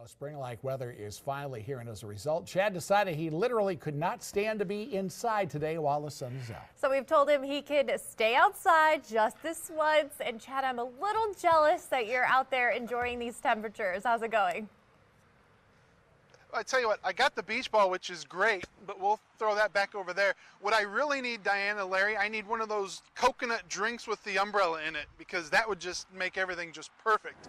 Spring-like weather is finally here, and as a result, Chad decided he literally could not stand to be inside today while the sun is out. So we've told him he could stay outside just this once. And Chad, I'm a little jealous that you're out there enjoying these temperatures. How's it going? I tell you what, I got the beach ball, which is great, but we'll throw that back over there. What I really need, Diana, Larry, I need one of those coconut drinks with the umbrella in it, because that would just make everything just perfect.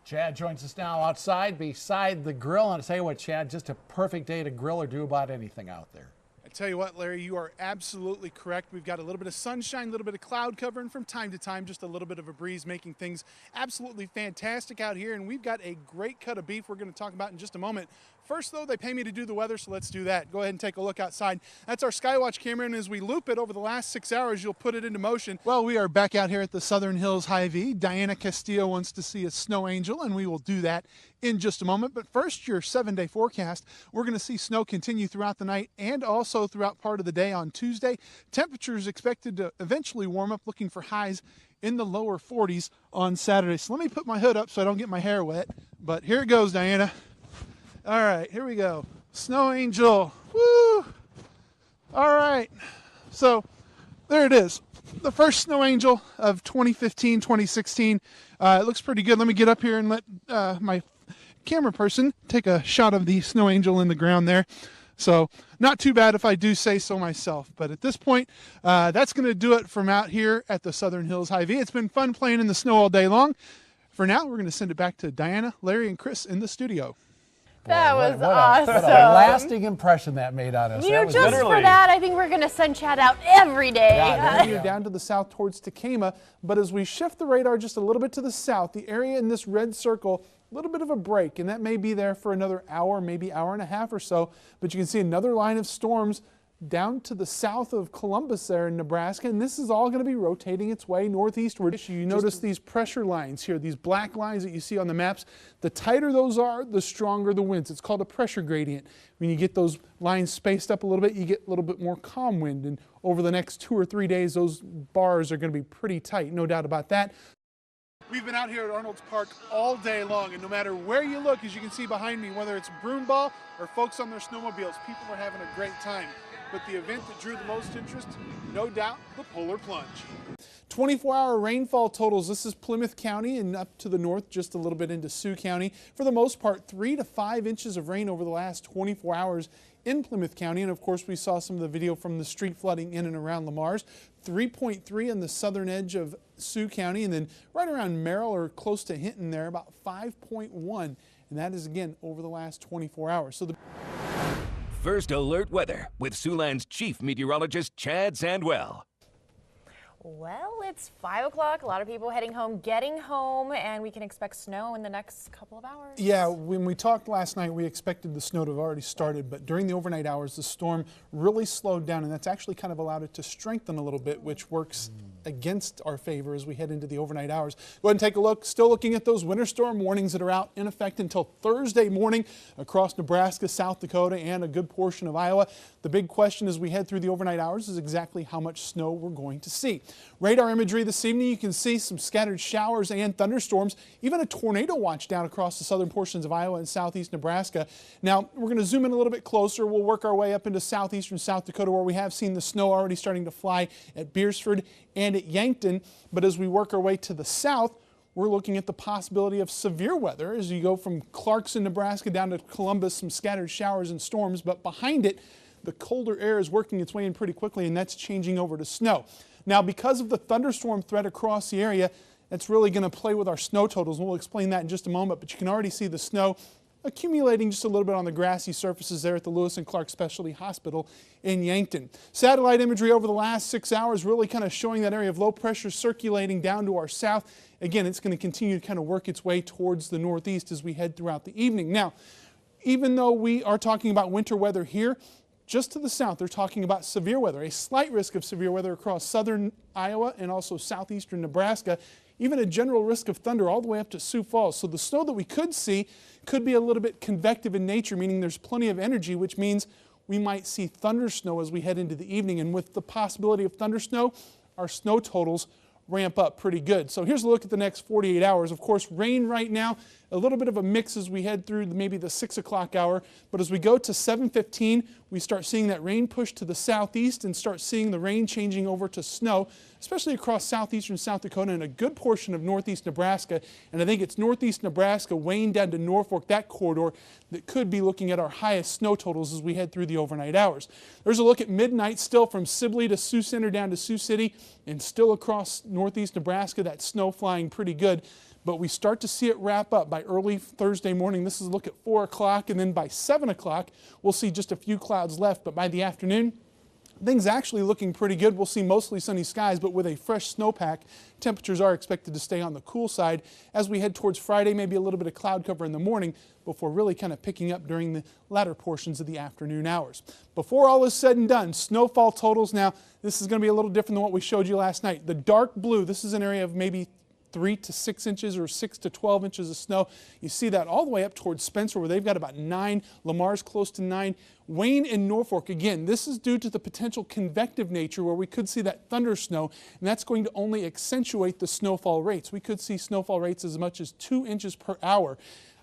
Chad joins us now outside beside the grill. And I tell you what, Chad, just a perfect day to grill or do about anything out there. I tell you what, Larry, you are absolutely correct. We've got a little bit of sunshine, a little bit of cloud cover, and from time to time, just a little bit of a breeze, making things absolutely fantastic out here. And we've got a great cut of beef we're going to talk about in just a moment. First, though, they pay me to do the weather, so let's do that. Go ahead and take a look outside. That's our Skywatch camera, and as we loop it over the last 6 hours, you'll put it into motion. Well, we are back out here at the Southern Hills Hy-Vee. Diana Castillo wants to see a snow angel, and we will do that in just a moment. But first, your 7-day forecast. We're going to see snow continue throughout the night and also throughout part of the day on Tuesday. Temperatures expected to eventually warm up, looking for highs in the lower 40s on Saturday. So let me put my hood up so I don't get my hair wet. But here it goes, Diana. All right, here we go. Snow angel. Woo! All right. So there it is. The first snow angel of 2015, 2016. It looks pretty good. Let me get up here and let my camera person take a shot of the snow angel in the ground there. So not too bad if I do say so myself. But at this point, that's going to do it from out here at the Southern Hills Hy-Vee. It's been fun playing in the snow all day long. For now, we're going to send it back to Diana, Larry, and Chris in the studio. That was awesome. What a lasting impression that made on us. You know, just for that, I think we're going to send Chad out every day. Yeah, you're down to the south towards Tacoma. But as we shift the radar just a little bit to the south, the area in this red circle, a little bit of a break, and that may be there for another hour, maybe hour and a half or so. But you can see another line of storms down to the south of Columbus there in Nebraska, and this is all going to be rotating its way northeastward. You notice these pressure lines here, these black lines that you see on the maps. The tighter those are, the stronger the winds. It's called a pressure gradient. When you get those lines spaced up a little bit, you get a little bit more calm wind, and over the next 2 or 3 days, those bars are going to be pretty tight, no doubt about that. We've been out here at Arnold's Park all day long, and no matter where you look, as you can see behind me, whether it's broomball or folks on their snowmobiles, people are having a great time. But the event that drew the most interest, no doubt, the polar plunge. 24-hour rainfall totals. This is Plymouth County and up to the north, just a little bit into Sioux County. For the most part, 3 to 5 inches of rain over the last 24 hours in Plymouth County. And of course, we saw some of the video from the street flooding in and around Lamar's. 3.3 on the southern edge of Sioux County, and then right around Merrill or close to Hinton there, about 5.1. And that is, again, over the last 24 hours. So the First Alert Weather with Siouxland's chief meteorologist, Chad Sandwell. Well, it's 5 o'clock. A lot of people heading home, getting home, and we can expect snow in the next couple of hours. Yeah, when we talked last night, we expected the snow to have already started, but during the overnight hours, the storm really slowed down, and that's actually kind of allowed it to strengthen a little bit, which works against our favor as we head into the overnight hours. Go ahead and take a look. Still looking at those winter storm warnings that are out in effect until Thursday morning across Nebraska, South Dakota, and a good portion of Iowa. The big question as we head through the overnight hours is exactly how much snow we're going to see. Radar imagery this evening, you can see some scattered showers and thunderstorms, even a tornado watch down across the southern portions of Iowa and southeast Nebraska. Now, we're going to zoom in a little bit closer. We'll work our way up into southeastern South Dakota, where we have seen the snow already starting to fly at Beersford and at Yankton. But as we work our way to the south, we're looking at the possibility of severe weather as you go from Clarkson, Nebraska down to Columbus, some scattered showers and storms. But behind it, the colder air is working its way in pretty quickly, and that's changing over to snow. Now, because of the thunderstorm threat across the area, that's really going to play with our snow totals. We'll explain that in just a moment, but you can already see the snow accumulating just a little bit on the grassy surfaces there at the Lewis and Clark Specialty Hospital in Yankton. Satellite imagery over the last 6 hours really kind of showing that area of low pressure circulating down to our south. Again, it's going to continue to kind of work its way towards the northeast as we head throughout the evening. Now, even though we are talking about winter weather here, just to the south, they're talking about severe weather, a slight risk of severe weather across southern Iowa and also southeastern Nebraska, even a general risk of thunder all the way up to Sioux Falls. So the snow that we could see could be a little bit convective in nature, meaning there's plenty of energy, which means we might see thunder snow as we head into the evening. And with the possibility of thunder snow, our snow totals ramp up pretty good. So here's a look at the next 48 hours. Of course, rain right now, a little bit of a mix as we head through maybe the 6 o'clock hour. But as we go to 7:15, we start seeing that rain push to the southeast and start seeing the rain changing over to snow, especially across southeastern South Dakota and a good portion of northeast Nebraska. And I think it's northeast Nebraska, weighing down to Norfolk, that corridor, that could be looking at our highest snow totals as we head through the overnight hours. There's a look at midnight, still from Sibley to Sioux Center down to Sioux City, and still across northeast Nebraska, that snow flying pretty good. But we start to see it wrap up by early Thursday morning. This is a look at 4 o'clock, and then by 7 o'clock, we'll see just a few clouds left. But by the afternoon, things actually looking pretty good. We'll see mostly sunny skies, but with a fresh snowpack, temperatures are expected to stay on the cool side as we head towards Friday, maybe a little bit of cloud cover in the morning before really kind of picking up during the latter portions of the afternoon hours. Before all is said and done, snowfall totals. Now, this is going to be a little different than what we showed you last night. The dark blue, this is an area of maybe 3 to 6 inches or 6 to 12 inches of snow. You see that all the way up towards Spencer, where they've got about 9. Lamar's close to 9. Wayne and Norfolk, again, this is due to the potential convective nature where we could see that thunder snow, and that's going to only accentuate the snowfall rates. We could see snowfall rates as much as 2 inches per hour.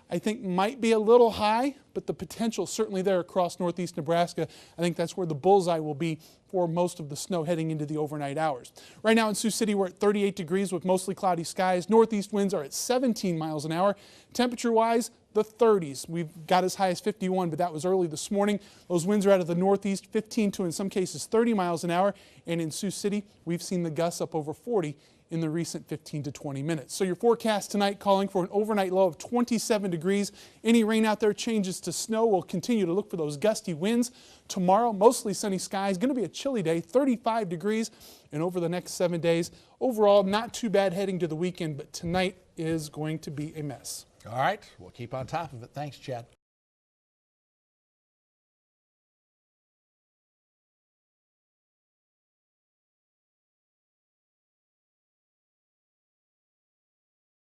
I think might be a little high, but the potential certainly there across northeast Nebraska. I think that's where the bullseye will be for most of the snow heading into the overnight hours. Right now in Sioux City, we're at 38 degrees with mostly cloudy skies. Northeast winds are at 17 miles an hour. Temperature-wise, the 30s. We've got as high as 51, but that was early this morning. Those winds are out of the northeast, 15 to in some cases 30 miles an hour. And in Sioux City, we've seen the gusts up over 40 in the recent 15 to 20 minutes. So your forecast tonight calling for an overnight low of 27 degrees. Any rain out there changes to snow. We'll continue to look for those gusty winds. Tomorrow, mostly sunny skies. Going to be a chilly day, 35 degrees. And over the next 7 days, overall, not too bad heading to the weekend, but tonight is going to be a mess. All right, we'll keep on top of it. Thanks, Chad.